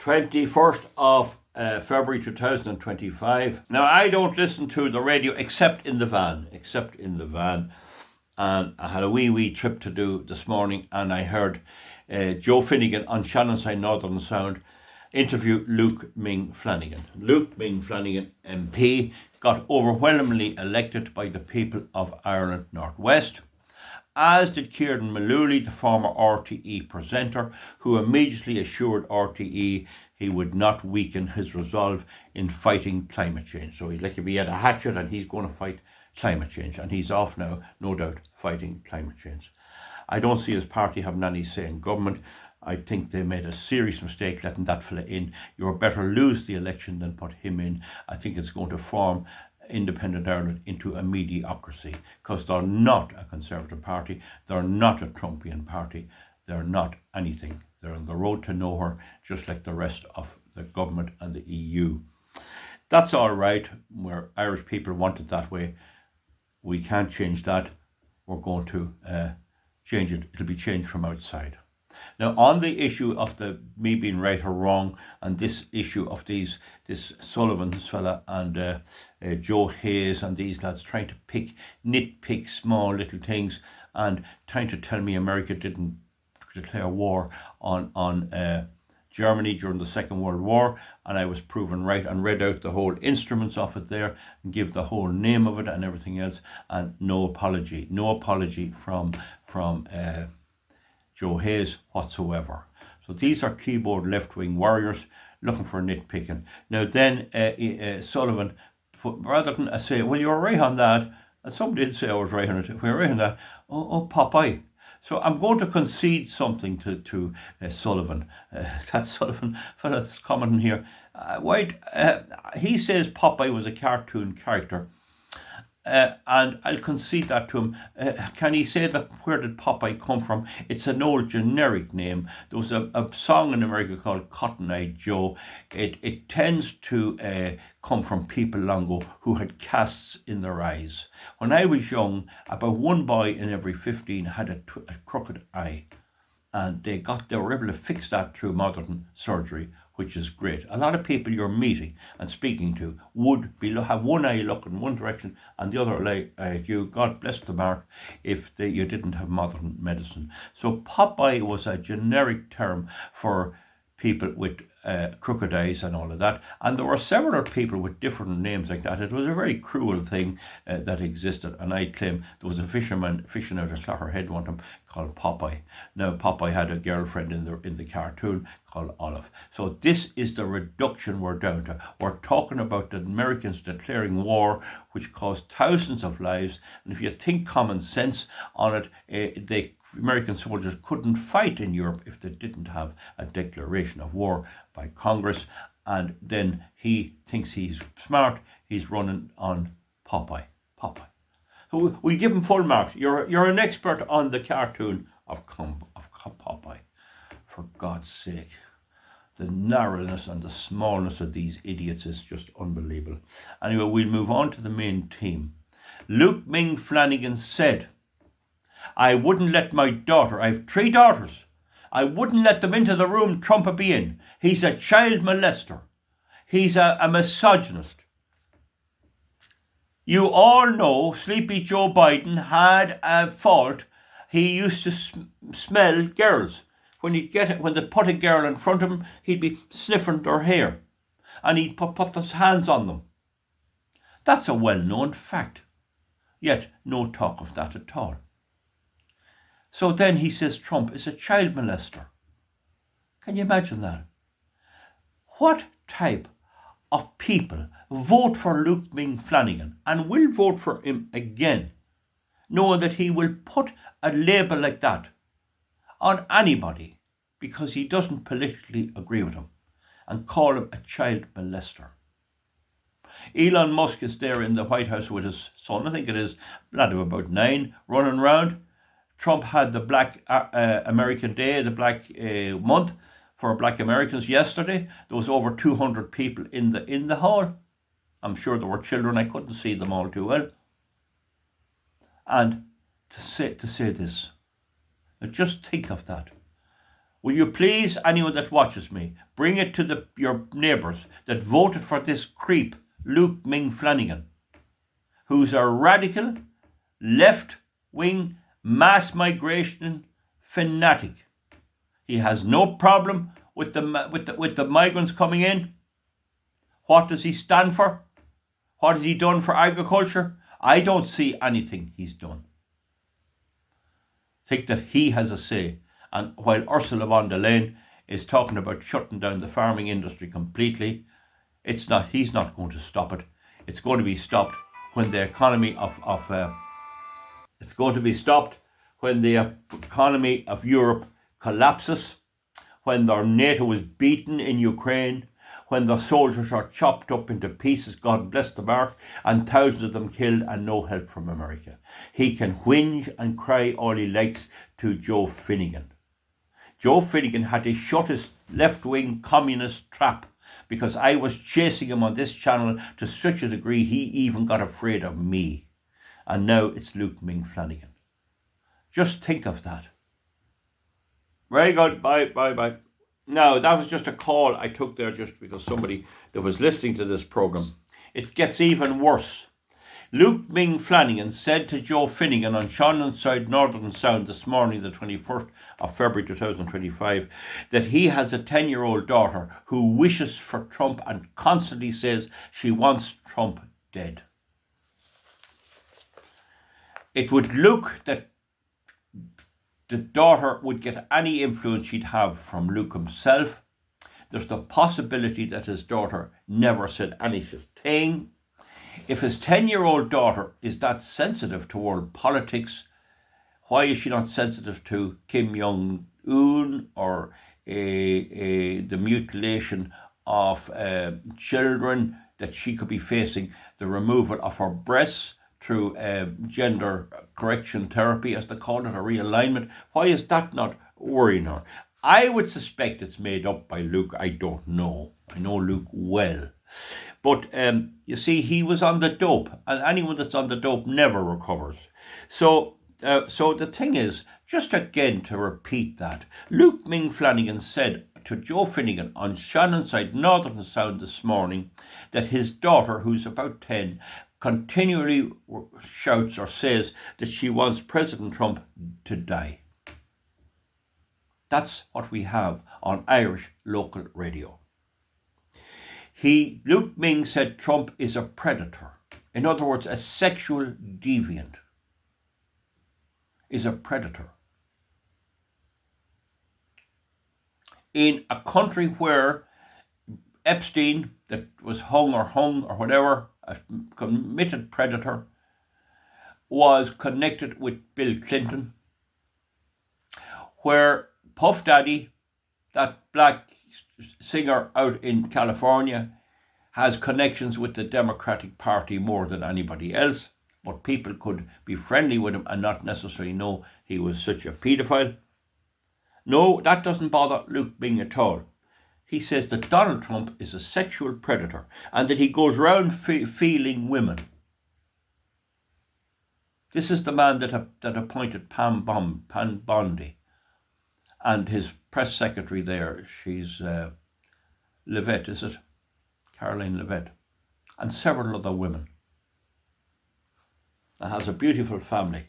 21st of February 2025. Now, I don't listen to the radio except in the van. And I had a wee trip to do this morning, and I heard Joe Finnegan on Shannonside Northern Sound interview Ming Flannegan. Ming Flannegan MP got overwhelmingly elected by the people of Ireland Northwest, as did Kieran Mullooly, the former RTE presenter, who immediately assured RTE he would not weaken his resolve in fighting climate change. So he's like if he had a hatchet and he's going to fight climate change, and he's off now, no doubt, fighting climate change. I don't see his party having any say in government. I think they made a serious mistake letting that fella in. You're better lose the election than put him in. I think it's going to form independent Ireland into a mediocrity, because they're not a Conservative party, they're not a Trumpian party, they're not anything. They're on the road to nowhere, just like the rest of the government and the EU. That's all right, where Irish people want it that way. We can't change that. We're going to change it. It'll be changed from outside. Now, on the issue of me being right or wrong, and this issue of this Sullivan's fella and Joe Hayes and these lads trying to nitpick small little things and trying to tell me America didn't declare war on Germany during the Second World War, and I was proven right and read out the whole instruments of it there and give the whole name of it and everything else, and no apology from Joe Hayes whatsoever. So these are keyboard left-wing warriors looking for nitpicking. Now then Sullivan, rather than say, well, you were right on that, and some did say I was right on it, we were right on that, oh Popeye. So I'm going to concede something to Sullivan. That's Sullivan fella's commenting here. He says Popeye was a cartoon character. And I'll concede that to him. Can he say that where did Popeye come from? It's an old generic name. There was a song in America called Cotton Eye Joe. It tends to come from people long ago who had casts in their eyes. When I was young, about one boy in every 15 had a crooked eye. And they were able to fix that through modern surgery, which is great. A lot of people you're meeting and speaking to would have one eye looking one direction and the other eye at you. God bless the mark if you didn't have modern medicine. So Popeye was a generic term for people with crooked eyes and all of that. And there were several people with different names like that. It was a very cruel thing that existed. And I claim there was a fisherman fishing out of Clogherhead one time called Popeye. Now Popeye had a girlfriend in the cartoon called Olive. So this is the reduction we're down to. We're talking about the Americans declaring war, which caused thousands of lives. And if you think common sense on it, the American soldiers couldn't fight in Europe if they didn't have a declaration of war by Congress. And then he thinks he's smart. He's running on Popeye. So we give him full marks. You're an expert on the cartoon of Popeye. For God's sake. The narrowness and the smallness of these idiots is just unbelievable. Anyway, we'll move on to the main theme. Ming Flannegan said, I wouldn't let my daughter, I have 3 daughters, I wouldn't let them into the room Trump would be in. He's a child molester. He's a misogynist. You all know Sleepy Joe Biden had a fault. He used to smell girls. When they put a girl in front of him, he'd be sniffing their hair. And he'd put his hands on them. That's a well-known fact. Yet, no talk of that at all. So then he says Trump is a child molester. Can you imagine that? What type of people vote for Ming Flannegan and will vote for him again, knowing that he will put a label like that on anybody because he doesn't politically agree with him and call him a child molester? Elon Musk is there in the White House with his son, I think it is, lad of about 9, running around. Trump had the Black American Day, the Black Month for Black Americans yesterday. There was over 200 people in the hall. I'm sure there were children. I couldn't see them all too well. And to say this, now just think of that. Will you please, anyone that watches me, bring it to your neighbours that voted for this creep, Luke Ming Flannegan, who's a radical, left-wing, mass migration fanatic. He has no problem with the migrants coming in. What does he stand for? What has he done for agriculture? I don't see anything he's done. Think that he has a say. And while Ursula von der Leyen is talking about shutting down the farming industry completely, he's not going to stop it. It's going to be stopped when the economy of Europe collapses, when their NATO is beaten in Ukraine, when the soldiers are chopped up into pieces, God bless the mark, and thousands of them killed and no help from America. He can whinge and cry all he likes to Joe Finnegan. Joe Finnegan had to shut his left-wing communist trap because I was chasing him on this channel to such a degree he even got afraid of me. And now it's Luke Ming Flannegan. Just think of that. Very good. Bye. Now, that was just a call I took there just because somebody that was listening to this programme. It gets even worse. Luke Ming Flannegan said to Joe Finnegan on Shannonside Northern Sound this morning, the 21st of February 2025, that he has a 10-year-old daughter who wishes for Trump and constantly says she wants Trump dead. It would look that the daughter would get any influence she'd have from Luke himself. There's the possibility that his daughter never said anything. If his 10-year-old daughter is that sensitive to world politics, why is she not sensitive to Kim Jong-un or the mutilation of children that she could be facing, the removal of her breasts through gender correction therapy, as they call it, or realignment? Why is that not worrying her? I would suspect it's made up by Luke. I don't know. I know Luke well. But you see, he was on the dope, and anyone that's on the dope never recovers. So the thing is, just again to repeat that, Luke Ming Flannegan said to Joe Finnegan on Shannonside Northern Sound this morning that his daughter, who's about 10, continually shouts or says that she wants President Trump to die. That's what we have on Irish local radio. Luke Ming said Trump is a predator. In other words, a sexual deviant is a predator. In a country where Epstein, that was hung or whatever, a committed predator, was connected with Bill Clinton, where Puff Daddy, that black singer out in California, has connections with the Democratic Party more than anybody else, but people could be friendly with him and not necessarily know he was such a paedophile. No, that doesn't bother Luke Ming at all. He says that Donald Trump is a sexual predator and that he goes around feeling women. This is the man that appointed Pam Bondi, and his press secretary there, she's Levitt, is it? Caroline Levitt, and several other women. And has a beautiful family.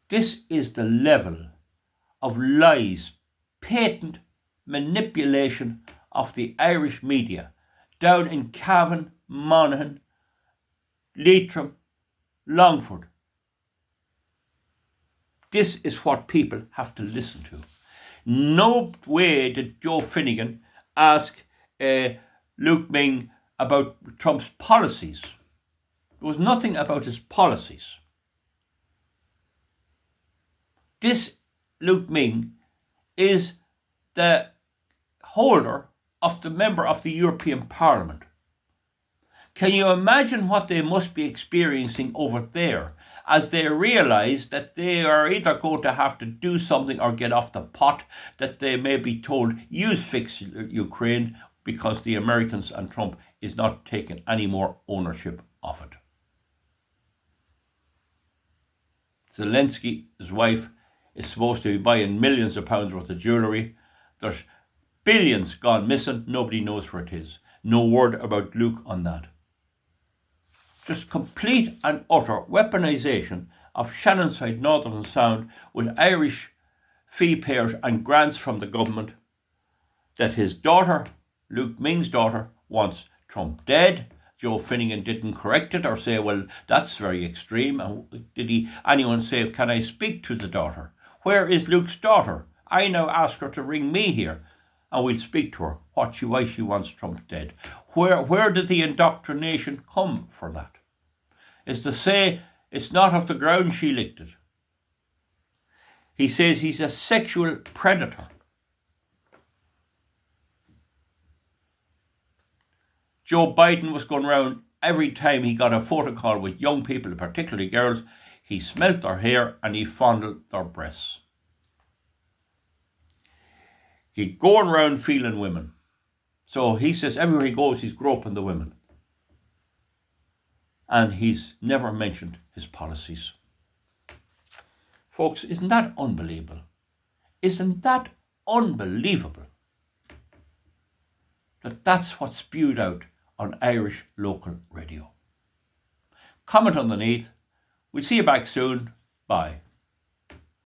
This is the level of lies, patent manipulation of the Irish media down in Cavan, Monaghan, Leitrim, Longford. This is what people have to listen to. No way did Joe Finnegan ask Luke Ming about Trump's policies. There was nothing about his policies. This Luke Ming is the holder of the member of the European Parliament. Can you imagine what they must be experiencing over there as they realise that they are either going to have to do something or get off the pot, that they may be told, you fix Ukraine, because the Americans and Trump is not taking any more ownership of it. Zelensky's wife is supposed to be buying millions of pounds worth of jewellery. There's billions gone missing. Nobody knows where it is. No word about Luke on that. Just complete and utter weaponisation of Shannonside Northern Sound with Irish fee payers and grants from the government, that his daughter, Luke Ming's daughter, wants Trump dead. Joe Finnegan didn't correct it or say, well, that's very extreme. And did anyone say, can I speak to the daughter? Where is Luke's daughter? I now ask her to ring me here and we'll speak to her. Why she wants Trump dead. Where did the indoctrination come for that? Is to say it's not off the ground she licked it. He says he's a sexual predator. Joe Biden was going around every time he got a photo call with young people, particularly girls. He smelt their hair and he fondled their breasts. He'd going around feeling women. So he says everywhere he goes, he's groping the women. And he's never mentioned his policies. Folks, isn't that unbelievable? Isn't that unbelievable? That's what's spewed out on Irish local radio. Comment underneath. We'll see you back soon. Bye.